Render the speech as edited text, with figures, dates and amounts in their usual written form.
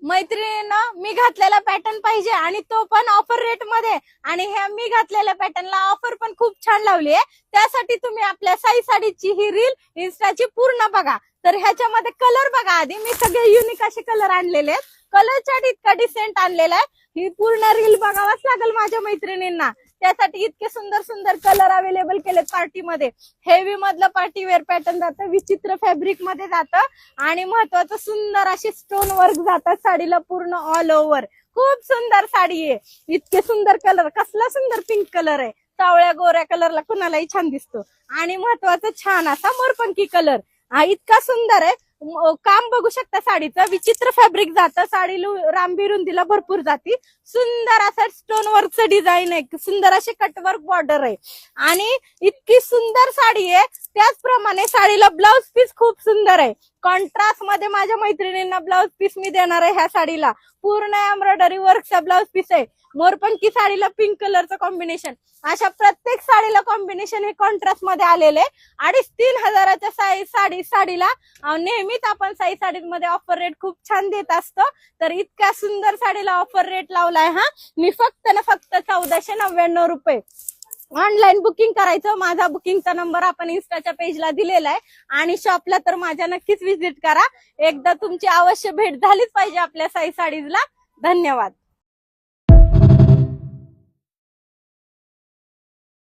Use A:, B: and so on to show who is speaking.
A: मैत्रिणीनं मी घातलेला पॅटर्न पाहिजे आणि तो पण ऑफर रेट मध्ये, आणि ह्या मी घातलेल्या पॅटर्नला ऑफर पण खूप छान लावली आहे. त्यासाठी तुम्ही आपल्या साई साडीची ही रील इन्स्टाची पूर्ण बघा. तर ह्याच्यामध्ये कलर बघा, आधी मी सगळे युनिक असे कलर आणलेले आहेत. कलर चार्ट इतका डिसेंट आणलेला आहे. ही पूर्ण रील बघावाच लागेल माझ्या मैत्रिणींना. त्यासाठी इतके सुंदर सुंदर कलर अवेलेबल केलेत पार्टीमध्ये. हेवी मधलं पार्टी वेअर पॅटर्न जातं, विचित्र फॅब्रिक मध्ये जातं आणि महत्वाचं सुंदर असे स्टोन वर्क जातात साडीला पूर्ण ऑल ओव्हर. खूप सुंदर साडी आहे. इतके सुंदर कलर, कसला सुंदर पिंक कलर आहे. सावळ्या गोऱ्या कलरला कुणालाही छान दिसतो. आणि महत्वाचं छान असा मोरपंखी कलर, हा इतका सुंदर आहे. काम बघू शकता साडीचं, विचित्र फॅब्रिक जातं. साडी लांबी रुंदीला भरपूर जाती. सुंदर असं स्टोन वर्कचं डिझाईन आहे, सुंदर असे कटवर्क बॉर्डर आहे आणि इतकी सुंदर साडी आहे. त्याचप्रमाणे साडीला ब्लाउज पीस खूप सुंदर आहे. कॉन्ट्रास्ट मध्ये माझ्या मैत्रिणींना ब्लाउज पीस मी देणार आहे. ह्या साडीला पूर्ण एम्ब्रॉयडरी वर्कचा ब्लाउज पीस आहे. मोरपंखी साडीला पिंक कलरचं कॉम्बिनेशन. अशा प्रत्येक साडीला कॉम्बिनेशन हे कॉन्ट्रास्ट मध्ये आलेले. 2,500-3 हजाराच्या साडीला नेहमीच आपण साई साडीमध्ये ऑफर रेट खूप छान देत असतो. तर इतक्या सुंदर साडीला ऑफर रेट लावलाय हा मी फक्त 1499 रुपये. ऑनलाईन बुकिंग करायचं. माझा बुकिंगचा नंबर आपण इन्स्टाच्या पेजला दिलेला आहे आणि शॉपला तर माझ्या नक्कीच व्हिजिट करा. एकदा तुमची अवश्य भेट झालीच पाहिजे आपल्या साई साडीजला. धन्यवाद.